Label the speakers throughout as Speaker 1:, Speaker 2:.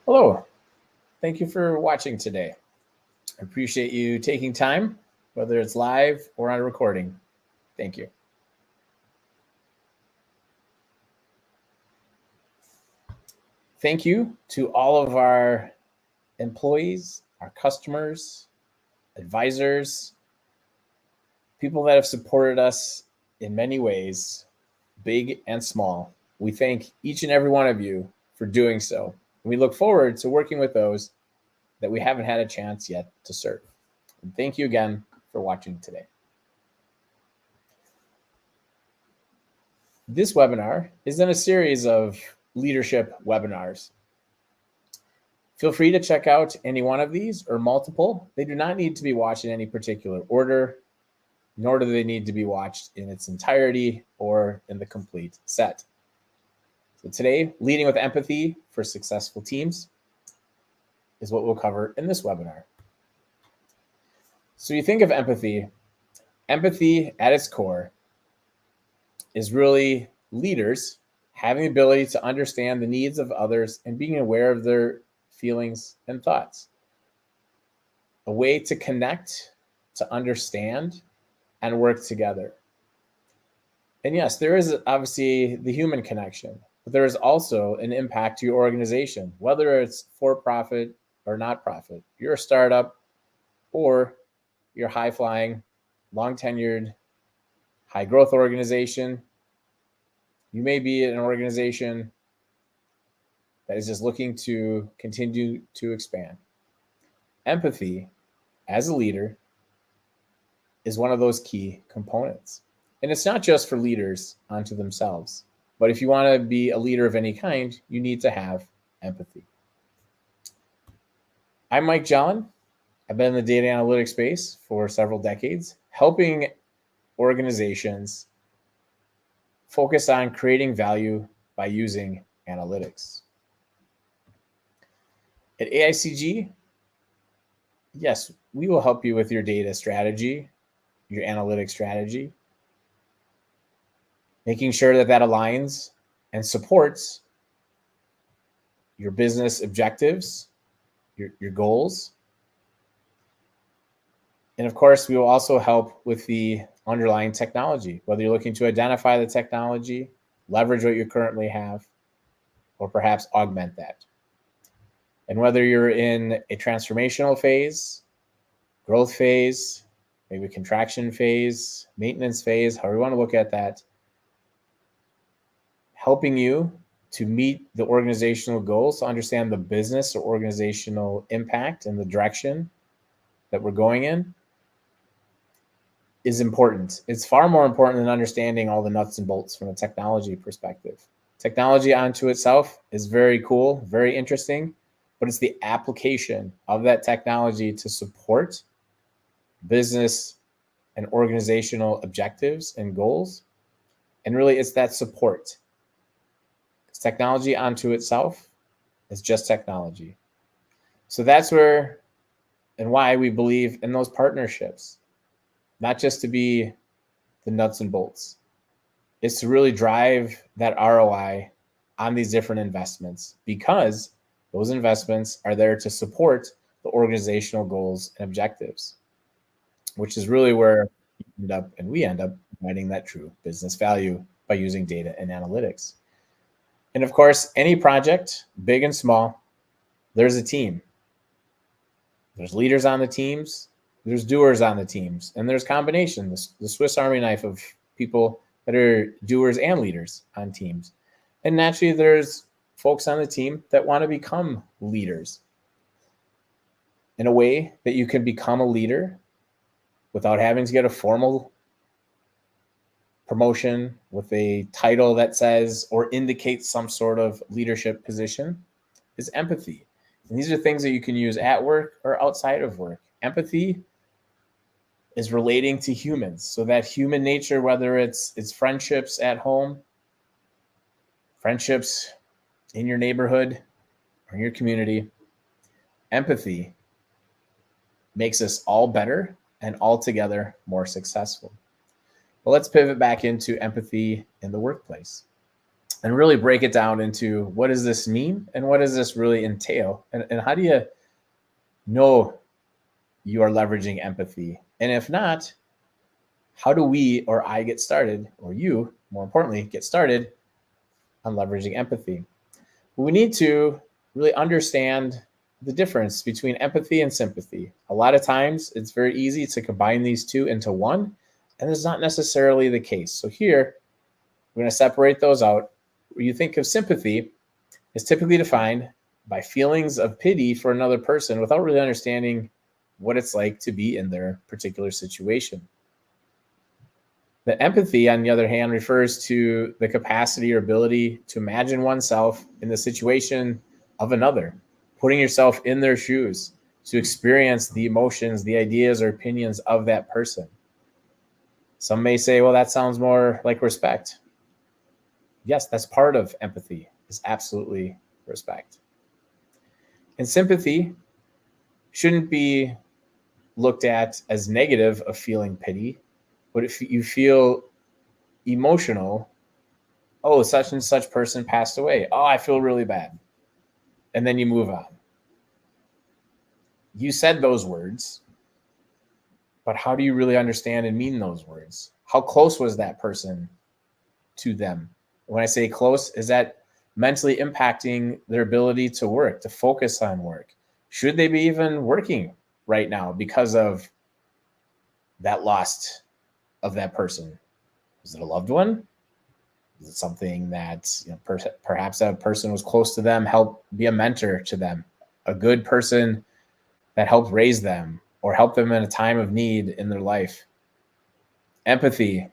Speaker 1: Hello, thank you for watching today. I appreciate you taking time, whether it's live or on a recording. Thank you. Thank you to all of our employees, our customers, advisors, people that have supported us in many ways, big and small. We thank each and every one of you for doing so. We look forward to working with those that we haven't had a chance yet to serve. And thank you again for watching today. This webinar is in a series of leadership webinars. Feel free to check out any one of these or multiple. They do not need to be watched in any particular order, nor do they need to be watched in its entirety or in the complete set. So today, leading with empathy for successful teams is what we'll cover in this webinar. So you think of empathy at its core is really leaders having the ability to understand the needs of others and being aware of their feelings and thoughts. A way to connect, to understand, and work together. And yes, there is obviously the human connection, but there is also an impact to your organization, whether it's for profit or not profit. You're a startup or you're high flying, long tenured, high growth organization. You may be an organization that is just looking to continue to expand. Empathy as a leader is one of those key components. And it's not just for leaders unto themselves, but if you want to be a leader of any kind, you need to have empathy. I'm Mike Jolin. I've been in the data analytics space for several decades, helping organizations focus on creating value by using analytics. At AICG, yes, we will help you with your data strategy, your analytics strategy, making sure that that aligns and supports your business objectives, your goals. And of course, we will also help with the underlying technology, whether you're looking to identify the technology, leverage what you currently have, or perhaps augment that. And whether you're in a transformational phase, growth phase, maybe contraction phase, maintenance phase, however you want to look at that, helping you to meet the organizational goals, to understand the business or organizational impact and the direction that we're going in is important. It's far more important than understanding all the nuts and bolts from a technology perspective. Technology onto itself is very cool, very interesting, but it's the application of that technology to support business and organizational objectives and goals. And really, it's that support. Technology onto itself is just technology. So that's where and why we believe in those partnerships, not just to be the nuts and bolts. It's to really drive that ROI on these different investments, because those investments are there to support the organizational goals and objectives, which is really where we end up providing that true business value by using data and analytics. And of course, any project, big and small, there's a team. There's leaders on the teams, there's doers on the teams, and there's combinations, the Swiss Army knife of people that are doers and leaders on teams. And naturally, there's folks on the team that want to become leaders. In a way that you can become a leader without having to get a formal promotion with a title that says or indicates some sort of leadership position is empathy. And these are things that you can use at work or outside of work. Empathy is relating to humans. So that human nature, whether it's friendships at home, friendships in your neighborhood or in your community, empathy makes us all better and altogether more successful. But let's pivot back into empathy in the workplace. and really break it down into what does this mean and what does this really entail? And how do you know you are leveraging empathy? And if not, how do we or I get started, or you, more importantly, get started on leveraging empathy? We need to really understand the difference between empathy and sympathy. A lot of times it's very easy to combine these two into one, and that's not necessarily the case. So here, we're going to separate those out. When you think of sympathy, it's typically defined by feelings of pity for another person without really understanding what it's like to be in their particular situation. The empathy, on the other hand, refers to the capacity or ability to imagine oneself in the situation of another, putting yourself in their shoes, to experience the emotions, the ideas, or opinions of that person. Some may say, well, that sounds more like respect. Yes, that's part of empathy, is absolutely respect. And sympathy shouldn't be looked at as negative of feeling pity, but if you feel emotional, oh, such and such person passed away. Oh, I feel really bad. And then you move on. You said those words, but how do you really understand and mean those words? How close was that person to them? When I say close, is that mentally impacting their ability to work, to focus on work? Should they be even working right now because of that loss of that person? Is it a loved one? Is it something that perhaps a person was close to them, helped be a mentor to them, a good person that helped raise them or help them in a time of need in their life? Empathy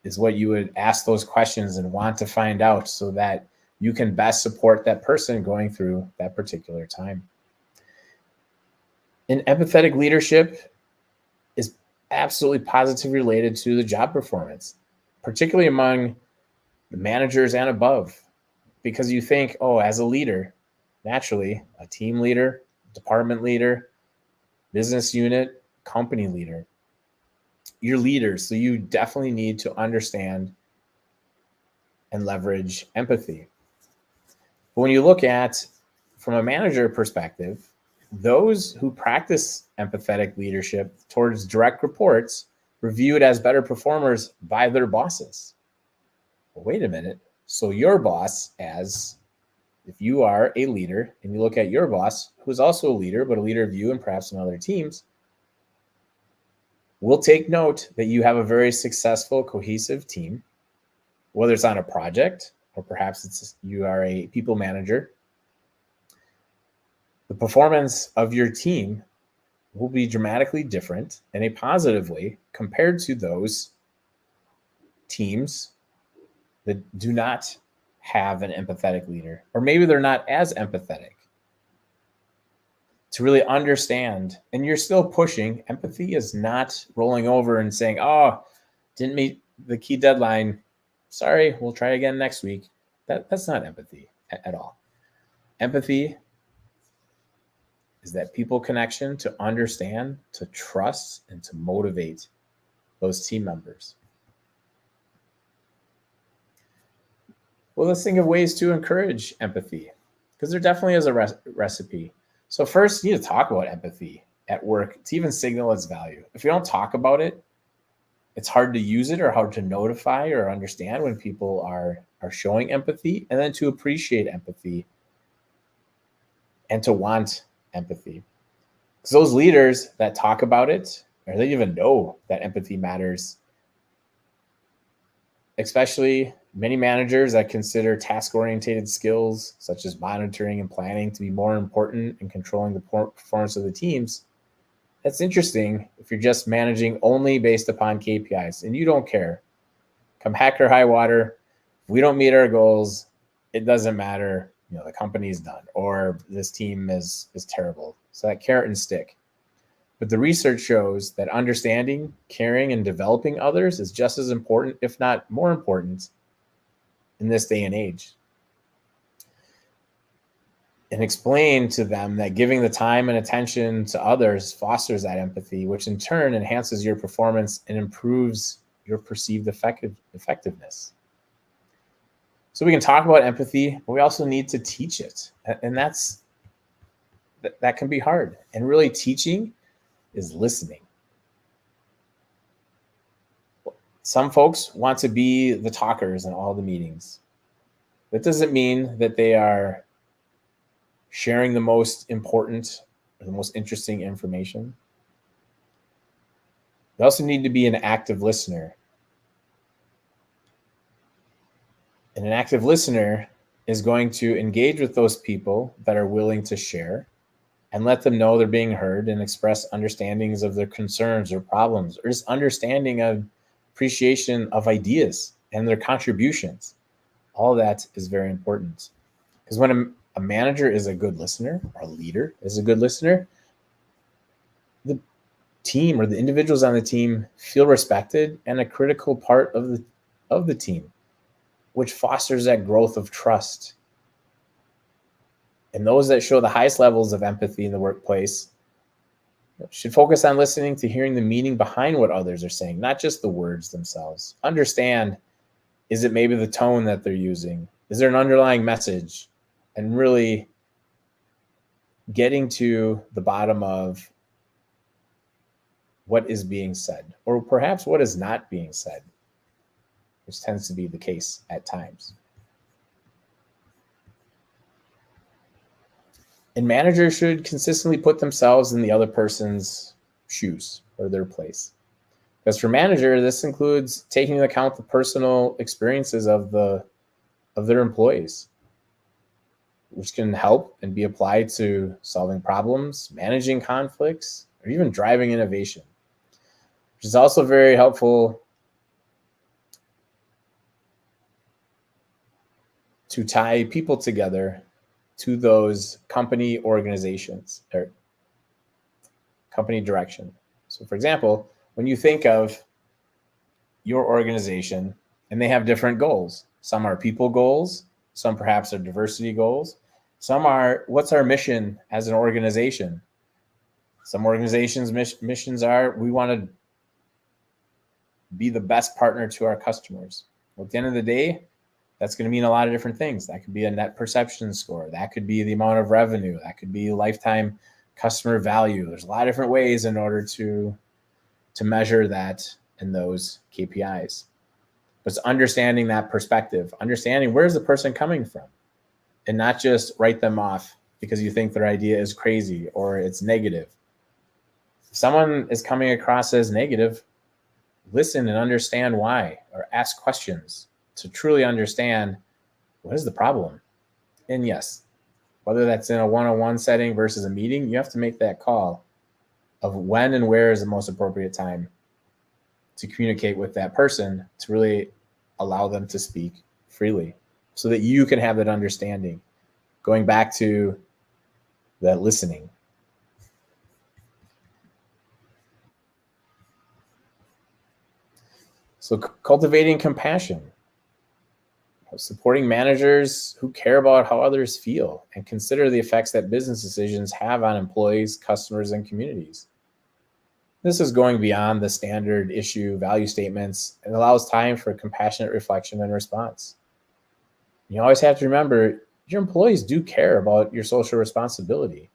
Speaker 1: is what you would ask those questions and want to find out so that you can best support that person going through that particular time. And empathetic leadership is absolutely positively related to the job performance, particularly among the managers and above, because you think, oh, as a leader, naturally, a team leader, department leader, business unit, company leader, you're leaders. So you definitely need to understand and leverage empathy. But when you look at from a manager perspective, those who practice empathetic leadership towards direct reports were viewed as better performers by their bosses. Well, wait a minute. So your boss, as if you are a leader and you look at your boss, who's also a leader, but a leader of you and perhaps some other teams, will take note that you have a very successful, cohesive team, whether it's on a project or perhaps you are a people manager. The performance of your team will be dramatically different in a positive way compared to those teams that do not have an empathetic leader, or maybe they're not as empathetic. To really understand, and you're still pushing, empathy is not rolling over and saying, oh, didn't meet the key deadline. Sorry, we'll try again next week. That's not empathy at all. Empathy is that people connection to understand, to trust, and to motivate those team members. Well, let's think of ways to encourage empathy, because there definitely is a recipe. So first, you need to talk about empathy at work to even signal its value. If you don't talk about it, it's hard to use it or hard to notify or understand when people are showing empathy, and then to appreciate empathy and to want empathy. Because those leaders that talk about it, or they even know that empathy matters, especially many managers that consider task-oriented skills such as monitoring and planning to be more important in controlling the performance of the teams. That's interesting if you're just managing only based upon KPIs and you don't care. Come heck or high water, if we don't meet our goals, it doesn't matter. The company's done, or this team is terrible. So that carrot and stick. But the research shows that understanding, caring, and developing others is just as important, if not more important, in this day and age. And explain to them that giving the time and attention to others fosters that empathy, which in turn enhances your performance and improves your perceived effectiveness. So So we can talk about empathy, but we also need to teach it. And that can be hard. And really teaching is listening. Some folks want to be the talkers in all the meetings. That doesn't mean that they are sharing the most important or the most interesting information. They also need to be an active listener. And an active listener is going to engage with those people that are willing to share and let them know they're being heard and express understandings of their concerns or problems, or just understanding of appreciation of ideas and their contributions. All of that is very important. Because when a manager is a good listener, or a leader is a good listener, the team or the individuals on the team feel respected and a critical part of the team, which fosters that growth of trust. And those that show the highest levels of empathy in the workplace should focus on listening to hearing the meaning behind what others are saying, not just the words themselves. Understand, is it maybe the tone that they're using? Is there an underlying message? And really getting to the bottom of what is being said, or perhaps what is not being said, which tends to be the case at times. And managers should consistently put themselves in the other person's shoes or their place. Because for manager, this includes taking into account the personal experiences of their employees, which can help and be applied to solving problems, managing conflicts, or even driving innovation, which is also very helpful to tie people together to those company organizations or company direction. So for example, when you think of your organization and they have different goals, some are people goals, some perhaps are diversity goals, some are what's our mission as an organization. Some organizations' missions are we want to be the best partner to our customers. Well, at the end of the day, that's going to mean a lot of different things. That could be a net perception score. That could be the amount of revenue. That could be lifetime customer value. There's a lot of different ways in order to measure that in those KPIs. But it's understanding that perspective, understanding where's the person coming from, and not just write them off because you think their idea is crazy or it's negative. If someone is coming across as negative, listen and understand why, or ask questions to truly understand what is the problem. And yes, whether that's in a one-on-one setting versus a meeting, you have to make that call of when and where is the most appropriate time to communicate with that person to really allow them to speak freely so that you can have that understanding. Going back to that listening. So cultivating compassion, supporting managers who care about how others feel and consider the effects that business decisions have on employees, customers, and communities. This is going beyond the standard issue value statements and allows time for compassionate reflection and response. You always have to remember your employees do care about your social responsibility,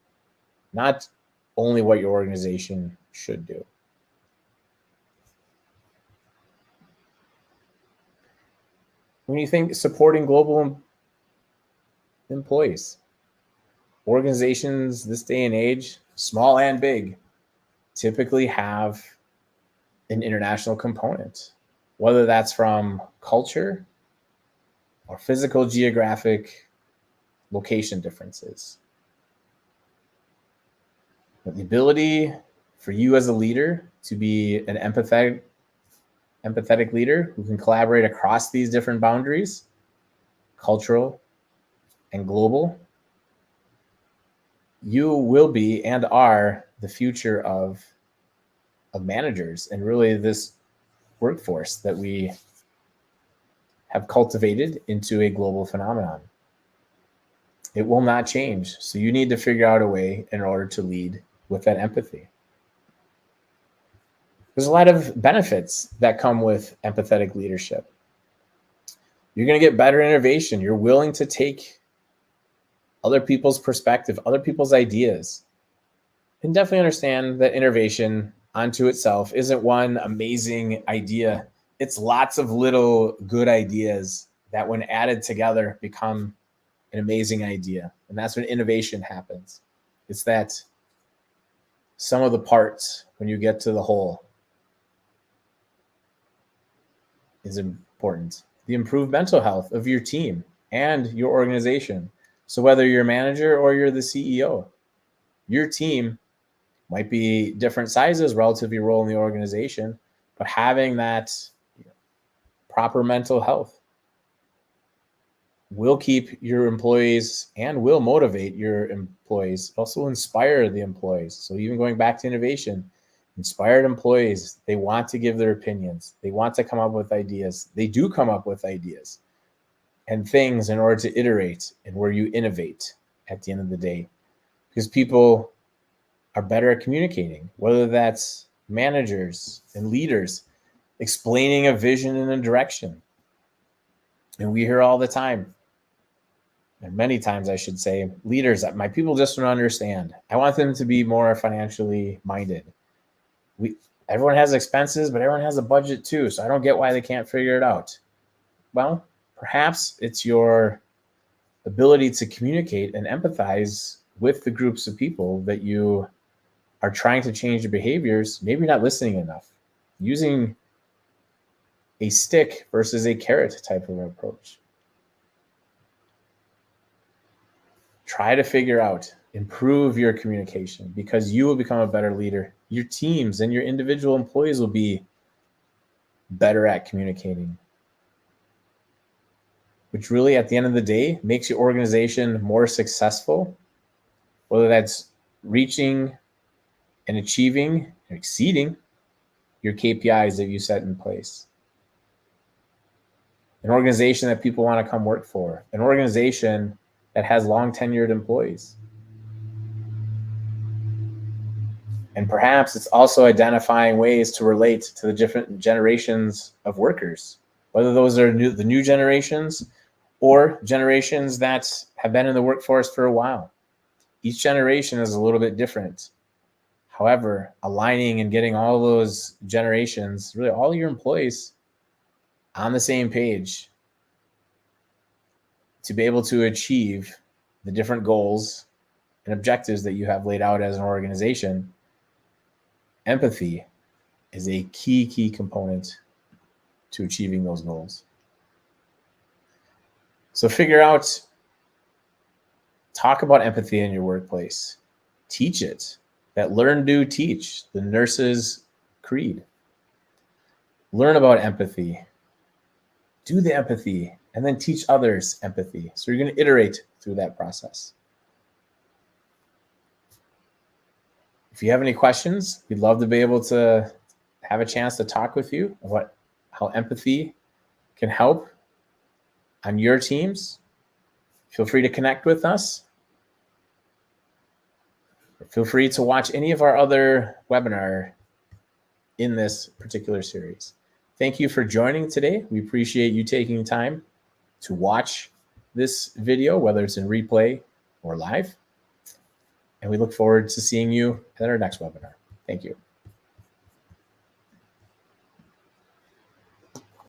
Speaker 1: not only what your organization should do. When you think supporting global employees, organizations this day and age, small and big, typically have an international component, whether that's from culture or physical geographic location differences. But the ability for you as a leader to be an empathetic leader who can collaborate across these different boundaries, cultural and global, you will be and are the future of managers and really this workforce that we have cultivated into a global phenomenon. It will not change. So you need to figure out a way in order to lead with that empathy. There's a lot of benefits that come with empathetic leadership. You're going to get better innovation. You're willing to take other people's perspective, other people's ideas, and definitely understand that innovation onto itself isn't one amazing idea. It's lots of little good ideas that when added together become an amazing idea. And that's when innovation happens. It's that sum of the parts when you get to the whole is important. The improved mental health of your team and your organization. So whether you're a manager or you're the CEO, your team might be different sizes relative to your role in the organization, but having that proper mental health will keep your employees and will motivate your employees, also inspire the employees. So even going back to innovation, inspired employees, they want to give their opinions. They want to come up with ideas. They do come up with ideas and things in order to iterate and where you innovate at the end of the day. Because people are better at communicating, whether that's managers and leaders explaining a vision and a direction. And we hear all the time, and many times I should say, leaders that my people just don't understand. I want them to be more financially minded. Everyone has expenses, but everyone has a budget too. So I don't get why they can't figure it out. Well, perhaps it's your ability to communicate and empathize with the groups of people that you are trying to change your behaviors. Maybe you're not listening enough. Using a stick versus a carrot type of approach. Try to figure out, improve your communication, because you will become a better leader. Your teams and your individual employees will be better at communicating, which really at the end of the day makes your organization more successful, whether that's reaching and achieving and exceeding your KPIs that you set in place. An organization that people want to come work for, an organization that has long tenured employees. And perhaps it's also identifying ways to relate to the different generations of workers, whether those are the new generations or generations that have been in the workforce for a while. Each generation is a little bit different. However, aligning and getting all those generations, really all your employees on the same page to be able to achieve the different goals and objectives that you have laid out as an organization, empathy is a key component to achieving those goals. So figure out, talk about empathy in your workplace. Teach it. That learn, do, teach, the nurse's creed. Learn about empathy. Do the empathy, and then teach others empathy. So you're going to iterate through that process. If you have any questions, we'd love to be able to have a chance to talk with you about how empathy can help on your teams. Feel free to connect with us. Feel free to watch any of our other webinar in this particular series. Thank you for joining today. We appreciate you taking time to watch this video, whether it's in replay or live. And we look forward to seeing you at our next webinar. Thank you.